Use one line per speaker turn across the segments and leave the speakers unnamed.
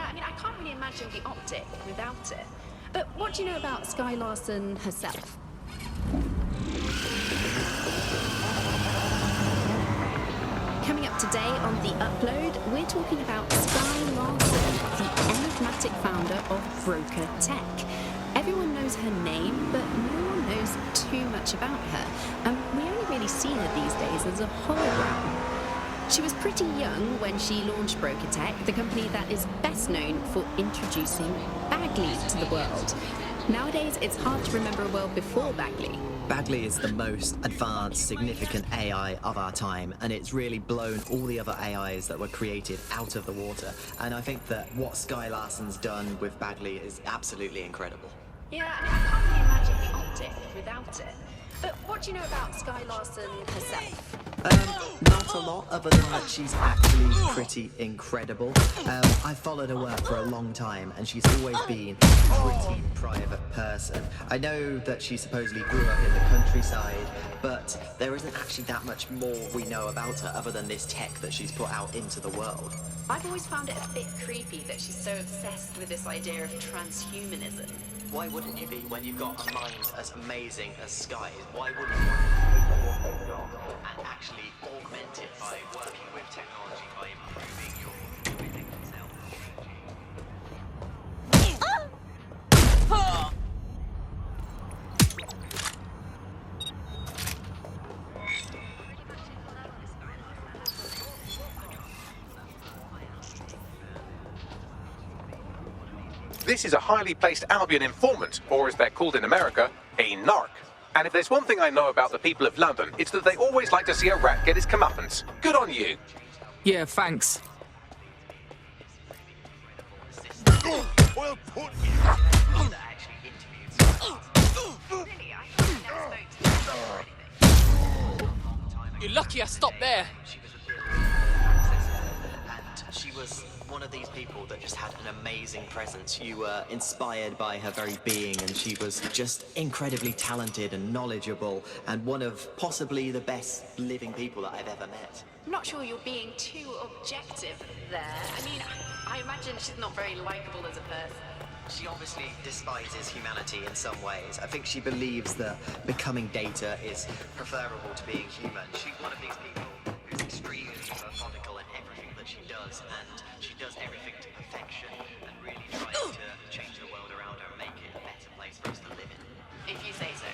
I mean, I can't really imagine the optic without it. But what do you know about Skye Larson herself? Coming up today on The Upload, we're talking about Skye Larson, the enigmatic founder of Broker Tech. Everyone knows her name, but no one knows too much about her. We only really see her these days as a hologram. She was pretty young when she launched Broker Tech, the company that is best known for introducing Bagley to the world. Nowadays, it's hard to remember a world before Bagley.
Bagley is the most advanced, significant AI of our time, and it's really blown all the other AIs that were created out of the water. And I think that what Skye Larson's done with Bagley is absolutely incredible.
Yeah, I mean, I can't really imagine the optic without it. But what do you know about Skye Larson herself?
Not a lot, other than that she's actually pretty incredible. I followed her work for a long time, and she's always been a pretty private person. I know that she supposedly grew up in the countryside, but there isn't actually that much more we know about her other than this tech that she's put out into the world.
I've always found it a bit creepy that she's so obsessed with this idea of transhumanism.
Why wouldn't you be when you've got a mind as amazing as Skye's? Why wouldn't you want to take what you've got and actually augment it by working with technology, by improving your everything itself?
This is a highly placed Albion informant, or as they're called in America, a narc. And if there's one thing I know about the people of London, it's that they always like to see a rat get his comeuppance. Good on you.
Yeah, thanks.
Well put.
You're lucky I stopped there.
And she was one of these people that just had an amazing presence. You were inspired by her very being, and she was just incredibly talented and knowledgeable, and one of possibly the best living people that I've ever met.
I'm not sure you're being too objective there. I mean, I imagine she's not very likable as a person.
She obviously despises humanity in some ways. I think she believes that becoming data is preferable to being human. She's one of these people who's extremely methodical in everything that she does, and she does everything to perfection and really tries to change the world around her and make it a better place for us to live in.
If you say so.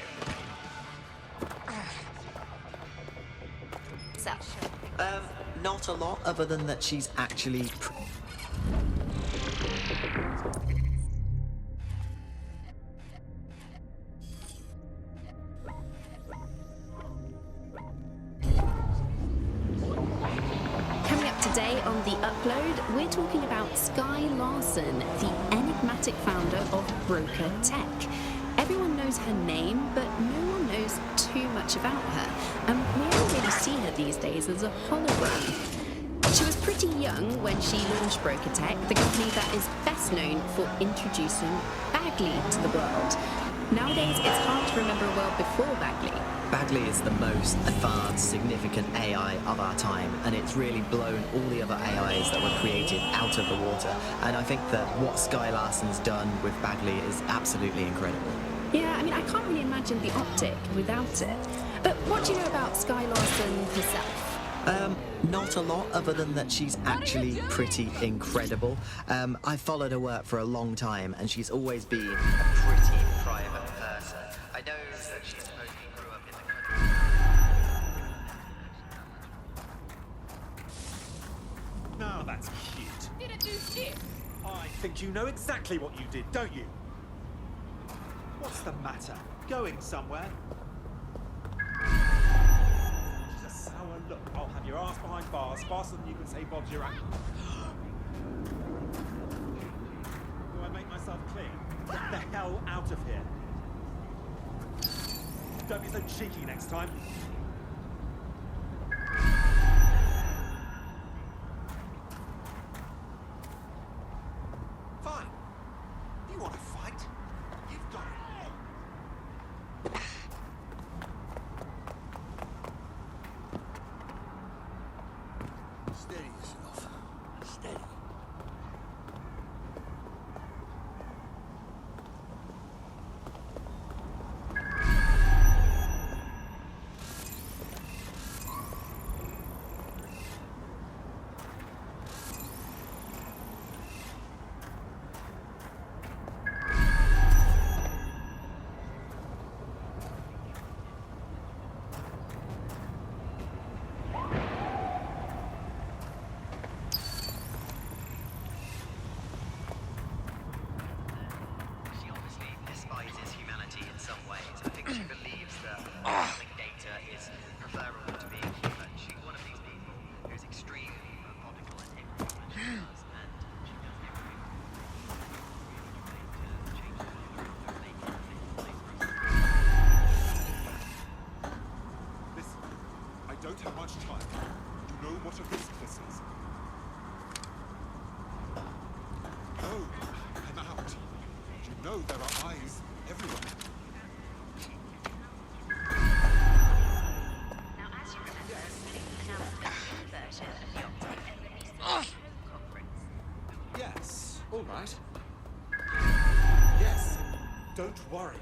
Not a lot, other than that she's actually
Coming up today on The Upload, we're talking about Skye Larson, the enigmatic founder of Broker Tech. Everyone knows her name, but no one knows too much about her. We only really see her these days as a hologram. She was pretty young when she launched Broker Tech, the company that is best known for introducing Bagley to the world. Nowadays, it's hard to remember a world before Bagley.
Bagley is the most advanced, significant AI of our time, and it's really blown all the other AIs that were created out of the water. And I think that what Skye Larson's done with Bagley is absolutely incredible.
Yeah, I mean, I can't really imagine the optic without it. But what do you know about Skye Larson herself?
Not a lot, other than that she's actually pretty incredible. I followed her work for a long time, and she's always been a pretty private person. I know that she supposedly grew up in the country.
Now that's cute.
Didn't do shit.
I think you know exactly what you did, don't you? What's the matter? Going somewhere? She's a sour look. I'll have your ass behind bars faster than you can say Bob's your uncle. Do I make myself clear? Get the hell out of here. Don't be so cheeky next time. Fine. You want to fight? You've got it. Steady yourself. Steady. don't have much time. You know what a risk this is. Oh, I'm out. You know there are eyes everywhere.
Now, as you remember, we announced a new version of the Optic at the recent Home Conference.
Yes, all right. Yes, don't worry.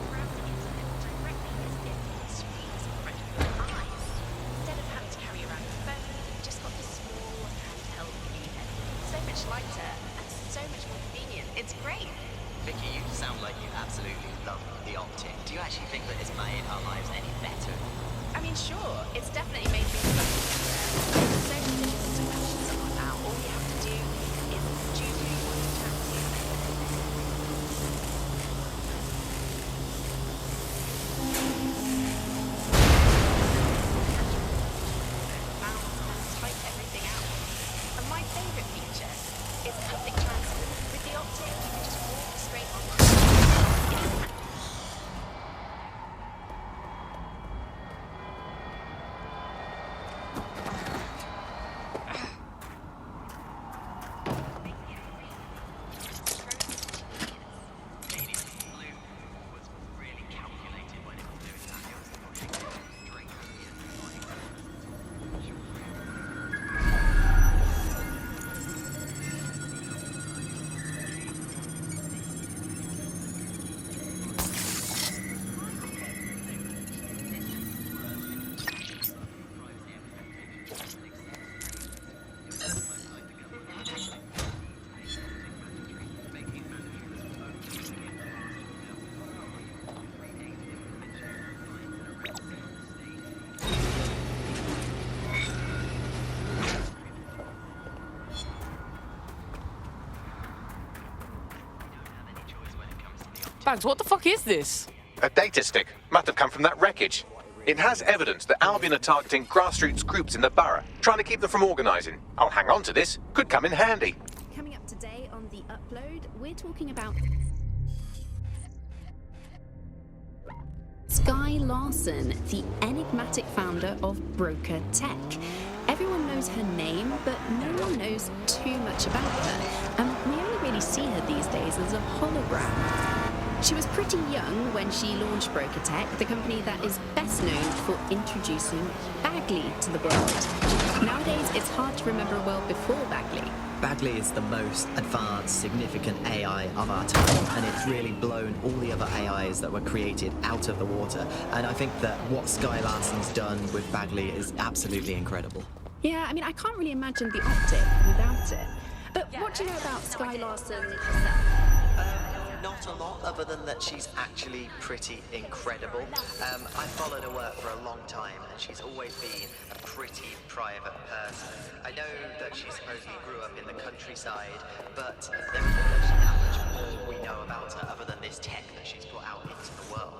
Grab the internet directly into the screen's incredible eyes. Instead of having to carry around a phone, you've just got this small handheld unit. So much lighter and so much more convenient. It's great.
Vicky, you sound like you absolutely love the Optic. Do you actually think that it's made our lives any better?
I mean, sure, it's definitely made things much easier. There's so many digital options on now. All you have to do is choose who you want to chat to. Bounce and type everything out. And my favourite feature is public transport. With the Optic, you can just walk straight online.
Lady Blue was really calculated when it was doing that. It was pushing straight through the electronic.
Bags, what the fuck is this?
A data stick must have come from that wreckage. It has evidence that Albion are targeting grassroots groups in the borough, trying to keep them from organising. I'll hang on to this. Could come in handy.
Coming up today on The Upload, we're talking about Sky Larson, the enigmatic founder of Broker Tech. Everyone knows her name, but no one knows too much about her. We only really see her these days as a hologram. She was pretty young when she launched Broker Tech, the company that is best known for introducing Bagley to the world. Nowadays, it's hard to remember a world before Bagley.
Bagley is the most advanced, significant AI of our time, and it's really blown all the other AIs that were created out of the water. And I think that what Sky Larson's done with Bagley is absolutely incredible.
Yeah, I mean, I can't really imagine the Optic without it. But what do you know about Sky Larson herself?
Not a lot, other than that she's actually pretty incredible. I followed her work for a long time, and she's always been a pretty private person. I know that she supposedly grew up in the countryside, but there isn't actually that much more we know about her other than this tech that she's put out into the world.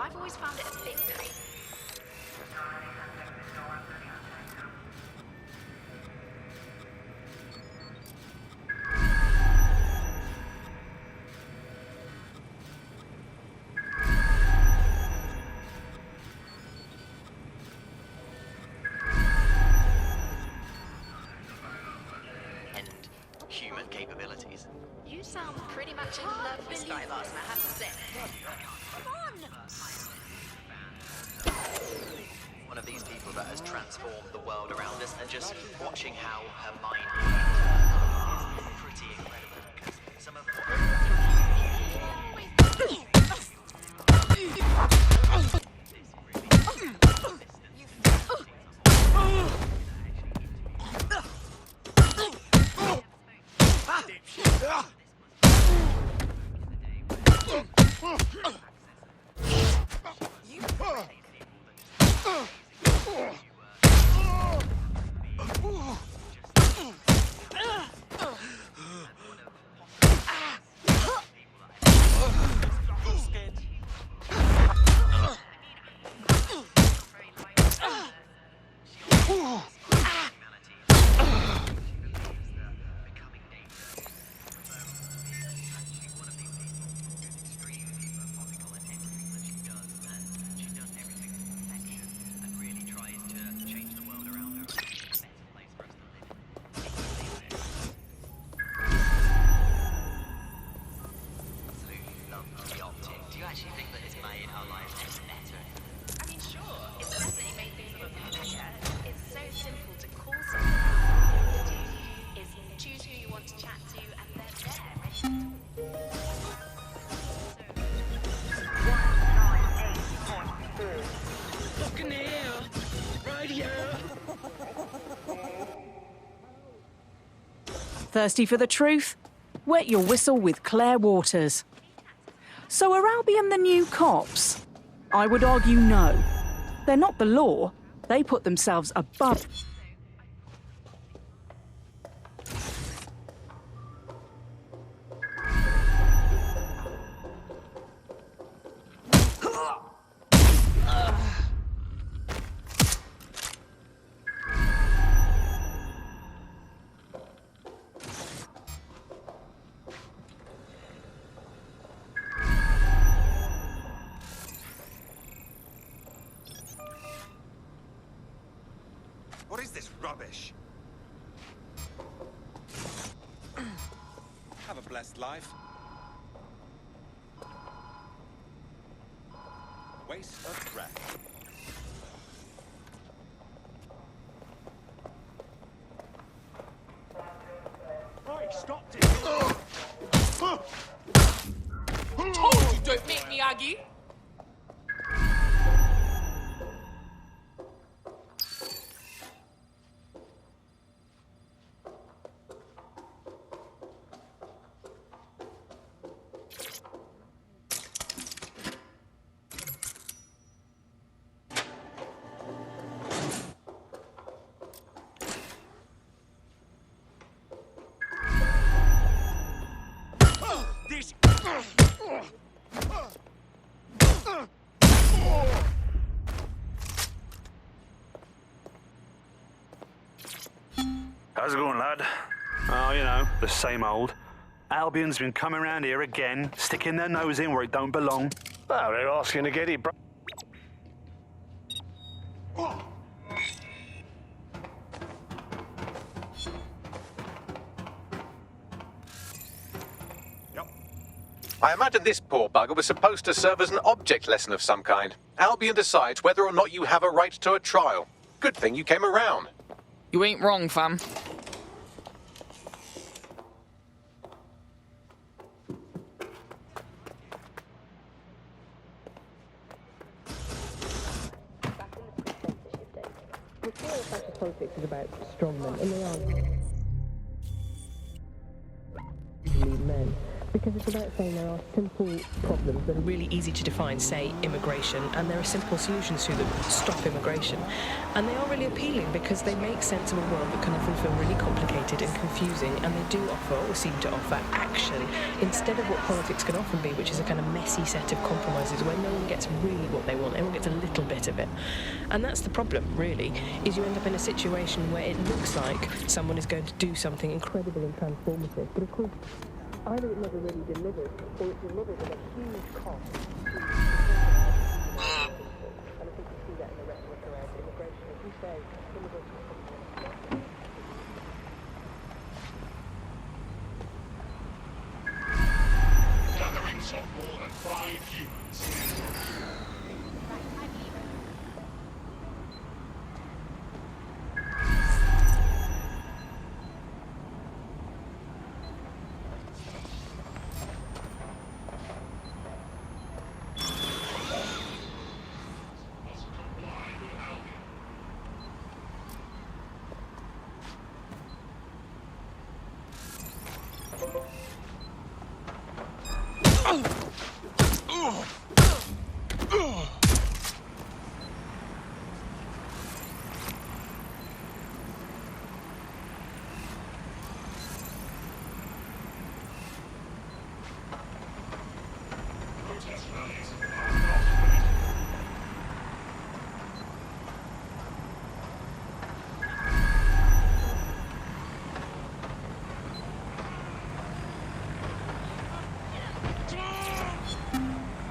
I've always found it a bit creepy.
Human capabilities.
You sound pretty much in love with Sky Larson, I have to say.
One of these people that has transformed the world around us, and just watching how her mind works is pretty incredible. Because some of
Thirsty for the truth? Wet your whistle with Claire Waters. So are Albion the new cops? I would argue no. They're not the law. They put themselves above.
What is this rubbish? Have a blessed life. Waste of breath. Right, stopped it.
Told you don't make me Aggie.
This.
How's it going, lad? Oh, you know, the same old. Albion's been coming around here again, sticking their nose in where it don't belong.
Well, they're asking to get it, bro.
I imagine this poor bugger was supposed to serve as an object lesson of some kind. Albion decides whether or not you have a right to a trial. Good thing you came around.
You ain't wrong, fam.
Politics is about strongmen, and they are usually men, because it's about saying there are simple problems that are really easy to define, say immigration, and there are simple solutions to them. Stop immigration. And they are really appealing because they make sense of a world that can often feel really complicated and confusing, and they do offer, or seem to offer, action instead of what politics can often be, which is a kind of messy set of compromises where no one gets really what they want, everyone gets a little bit of it. And that's the problem, really, is you end up in a situation where it looks like someone is going to do something incredible and transformative, but of course either it never really delivers, or it delivers at a huge cost. And I think you see that in the rhetoric around immigration. As you say, immigration.
Gatherings of more than 5 humans.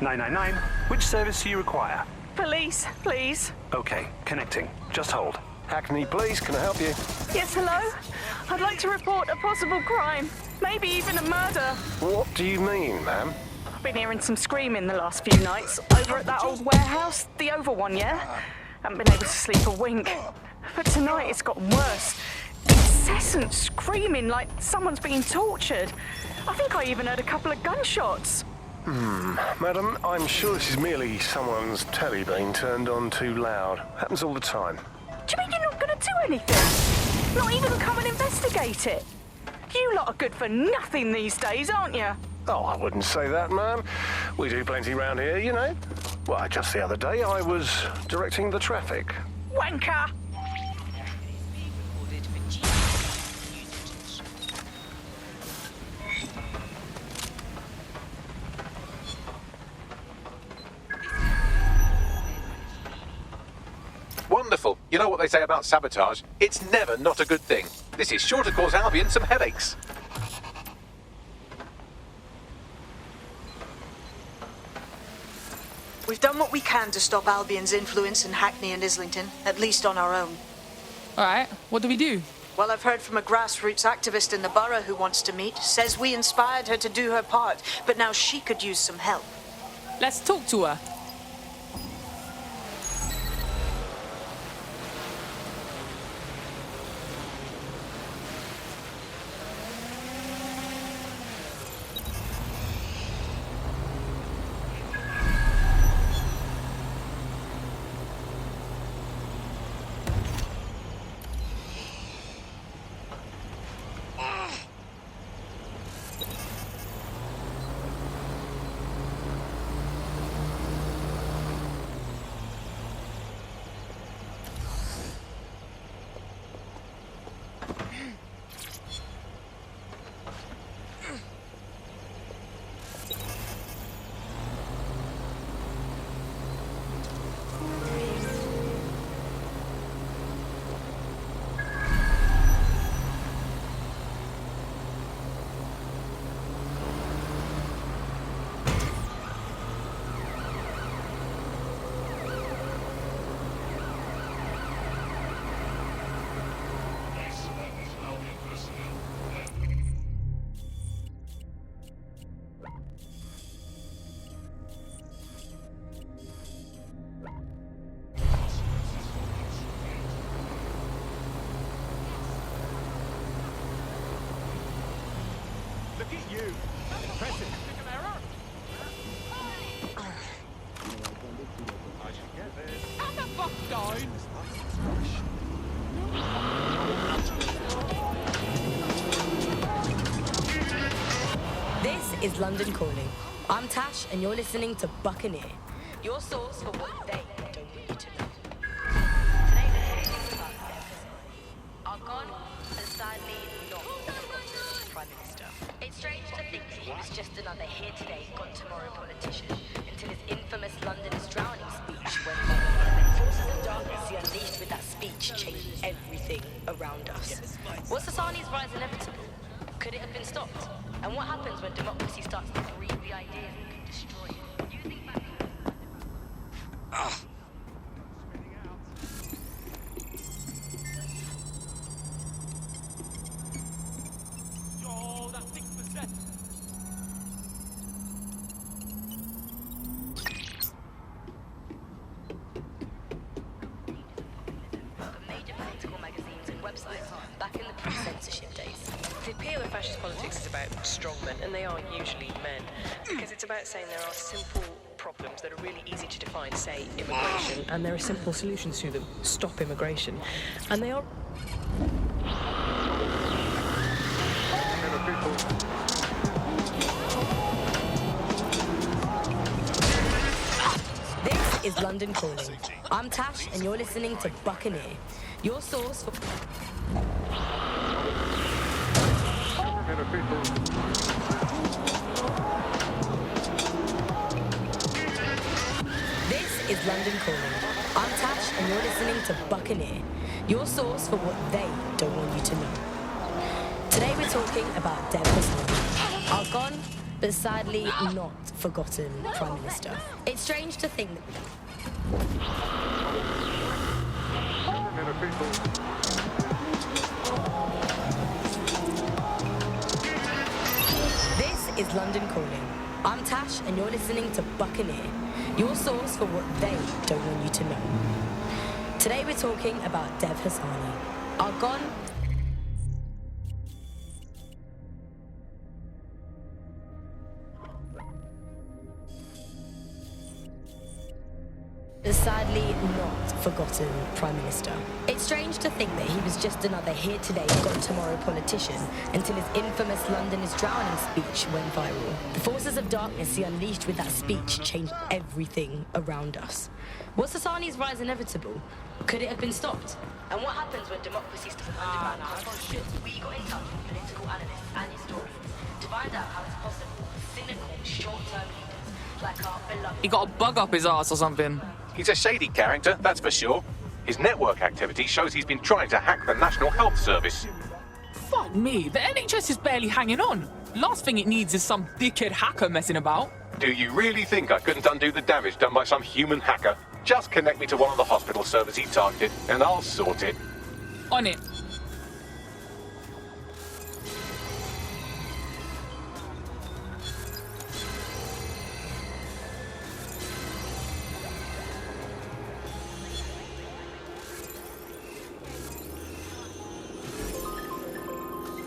"999, which service do you require?"
Police, please.
Okay, connecting. Just hold.
Hackney Police, can I help you?
Yes, hello? I'd like to report a possible crime. Maybe even a murder.
What do you mean, ma'am?
I've been hearing some screaming the last few nights. Over at that old warehouse, the oval one, yeah? Haven't been able to sleep a wink. But tonight it's got worse. Incessant screaming like someone's being tortured. I think I even heard a couple of gunshots.
Madam, I'm sure this is merely someone's telly being turned on too loud. Happens all the time.
Do you mean you're not going to do anything? Not even come and investigate it? You lot are good for nothing these days, aren't you?
Oh, I wouldn't say that, man. We do plenty round here, you know. Well, just the other day I was directing the traffic.
Wanker!
Wonderful. You know what they say about sabotage? It's never not a good thing. This is sure to cause Albion some headaches.
We've done what we can to stop Albion's influence in Hackney and Islington, at least on our own.
Alright, what do we do?
Well, I've heard from a grassroots activist in the borough who wants to meet. Says we inspired her to do her part, but now she could use some help.
Let's talk to her.
Look at you. Impressive. I should get this.
How the fuck down?
This is London Calling. I'm Tash, and you're listening to Buccaneer, your source for what they don't want you to know. Today we're talking about our gone and sadly not forgotten Prime Minister. It's strange to think that he was just another here today, gone tomorrow politician, until his infamous London is drowning speech went viral. Forces of darkness he unleashed with that speech changed everything around us. Was Sasani's rise inevitable? Could it have been stopped? And what happens when democracy starts to breathe the ideas that can destroy it? You think back.
Oh, that 6%.
Major political magazines and websites back in the pre-censorship days.
The appeal of fascist politics is about strong men, and they are usually men, because it's about saying there are simple problems that are really easy to define, say immigration, and there are simple solutions to them. Stop immigration. And they are...
This is London Calling. I'm Tash, and you're listening to Buccaneer, your source for... This is London Calling. I'm Tash, and you're listening to Buccaneer, your source for what they don't want you to know. Today we're talking about Dev Hosani, our gone, but sadly not forgotten Prime Minister. It's strange to think that... This is London Calling. I'm Tash, and you're listening to Buccaneer, your source for what they don't want you to know. Today we're talking about Dev Hosani, our gone... but sadly not forgotten Lawson Prime Minister. It's strange to think that he was just another here today, gone tomorrow politician until his infamous London is drowning speech went viral. The forces of darkness he unleashed with that speech changed everything around us. Was Sasani's rise inevitable? Could it have been stopped? And what happens when democracy starts underground control? We got in touch with political analysts and historians to find out how it's possible cynical, short-term leaders like our beloved...
He got a bug up his ass or something.
He's a shady character, that's for sure. His network activity shows he's been trying to hack the National Health Service.
Fuck me, the NHS is barely hanging on. Last thing it needs is some dickhead hacker messing about.
Do you really think I couldn't undo the damage done by some human hacker? Just connect me to one of the hospital servers he targeted, and I'll sort it.
On it.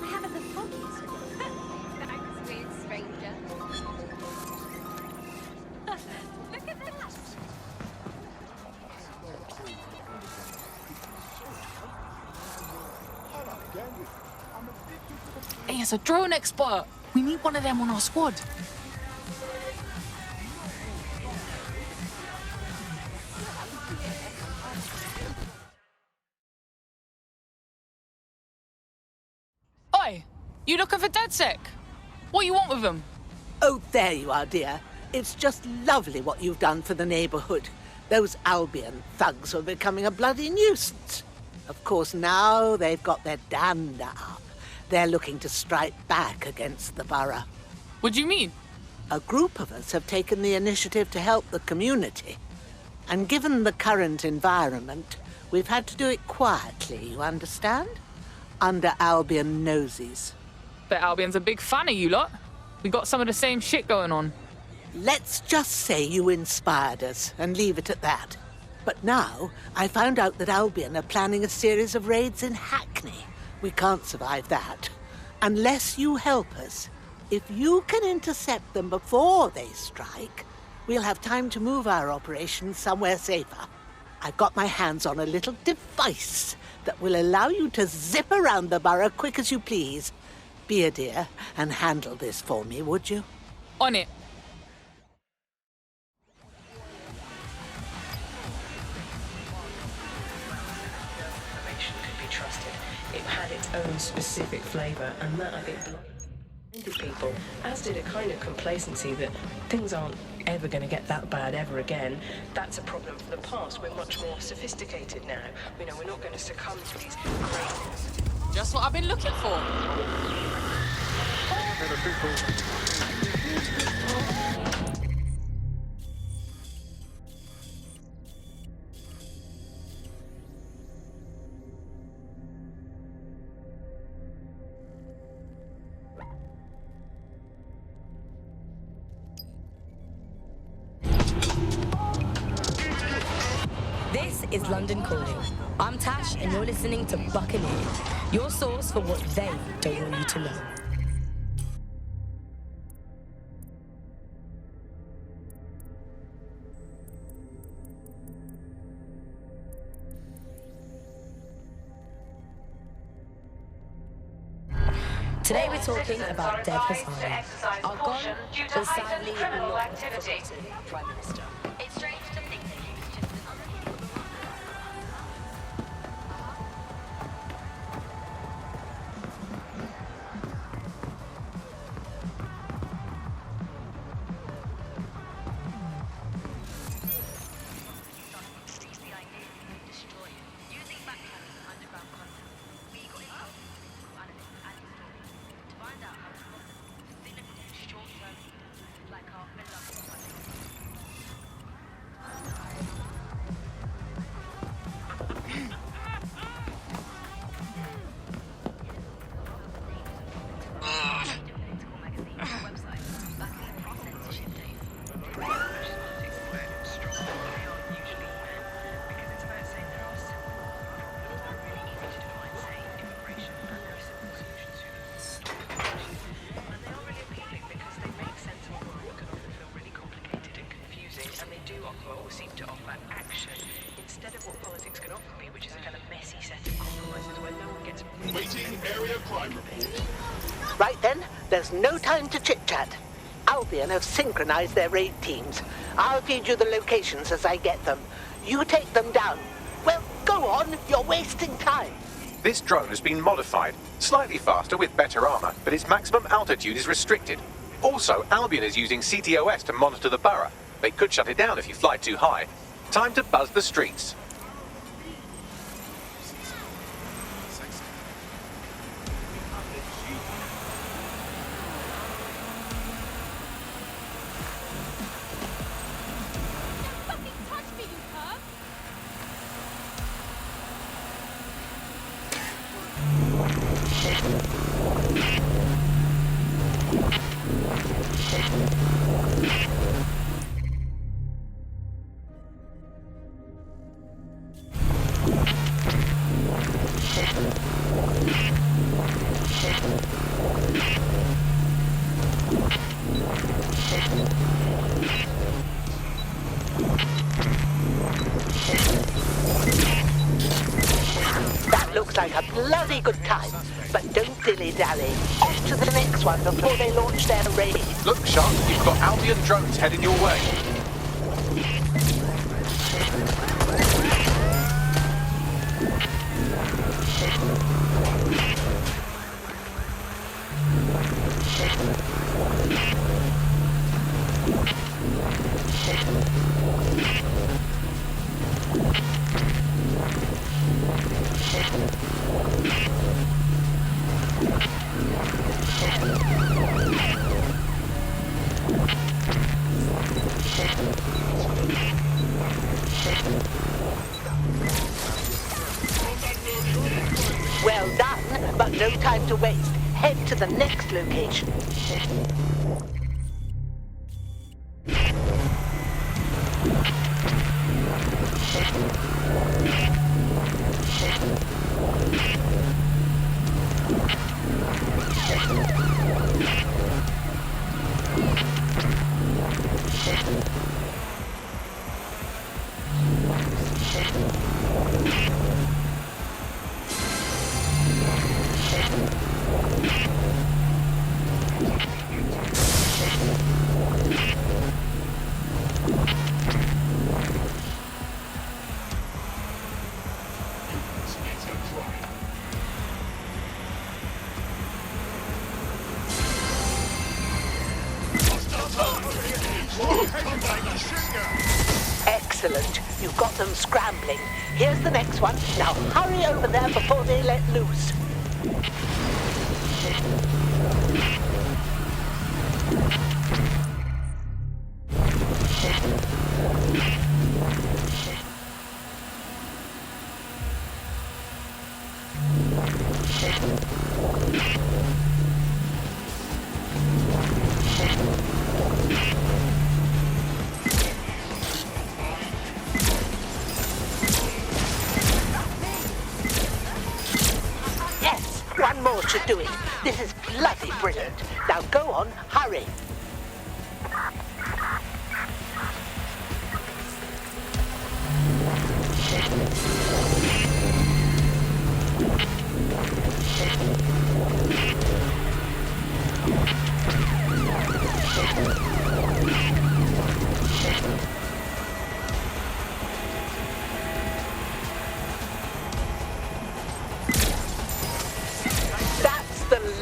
I haven't the foggiest. Thanks, weird stranger. Look at that.
Hey, it's a drone expert. We need one of them on our squad. Oi, you looking for DedSec? What you want with them?
Oh, there you are, dear. It's just lovely what you've done for the neighbourhood. Those Albion thugs were becoming a bloody nuisance. Of course, now they've got their dander up. They're looking to strike back against the borough.
What do you mean?
A group of us have taken the initiative to help the community. And given the current environment, we've had to do it quietly, you understand? Under Albion noses.
Bet Albion's a big fan of you lot. We got some of the same shit going on.
Let's just say you inspired us and leave it at that. But now, I found out that Albion are planning a series of raids in Hackney. We can't survive that. Unless you help us. If you can intercept them before they strike, we'll have time to move our operations somewhere safer. I've got my hands on a little device that will allow you to zip around the borough quick as you please. Be a dear and handle this for me, would you?
On it.
Information could be trusted. It had its own specific flavour, and that, I think, blinded people, as did a kind of complacency that things aren't ever going to get that bad ever again. That's a problem for the past. We're much more sophisticated now. You know, we're not going to succumb to these great...
Just what I've been looking for.
This is London Calling. I'm Tash, and you're listening to Buccaneer, your source for what they don't want you to know. Today we're talking about Dev Hassan, our gone but sadly not forgotten Prime Minister. It's strange to think that he was just another...
There's no time to chit-chat. Albion have synchronized their raid teams. I'll feed you the locations as I get them. You take them down. Well, go on. You're wasting time.
This drone has been modified, slightly faster with better armor, but its maximum altitude is restricted. Also, Albion is using CTOS to monitor the borough. They could shut it down if you fly too high. Time to buzz the streets.
Looks like a bloody good time, but don't dilly-dally. Off to the next one before they launch their raid.
Look, Shark, you've got Albion drones heading your way.
Well done, but no time to waste. Head to the next location. Excellent. You've got them scrambling. Here's the next one. Now hurry over there before they let loose. One more should do it. This is bloody brilliant. Now go on, hurry.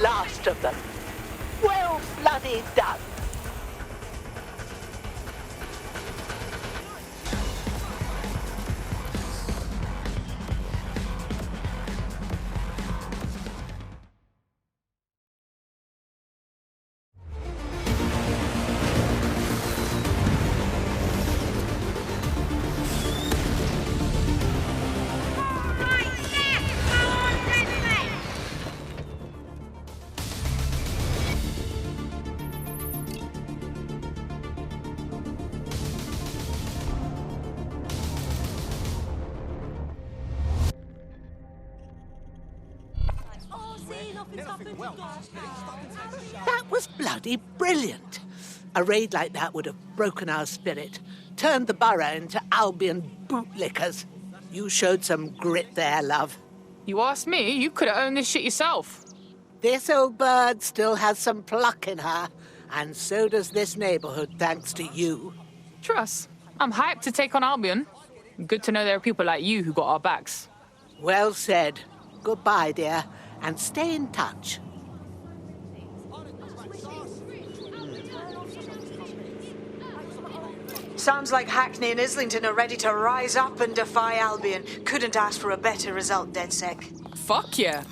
Last of them. Well bloody done. That was bloody brilliant. A raid like that would have broken our spirit, turned the borough into Albion bootlickers. You showed some grit there, love.
You asked me, you could have owned this shit yourself.
This old bird still has some pluck in her, and so does this neighborhood, thanks to you.
Trust. I'm hyped to take on Albion. Good to know there are people like you who got our backs.
Well said. Goodbye, dear, and stay in touch.
Sounds like Hackney and Islington are ready to rise up and defy Albion. Couldn't ask for a better result, DedSec.
Fuck yeah.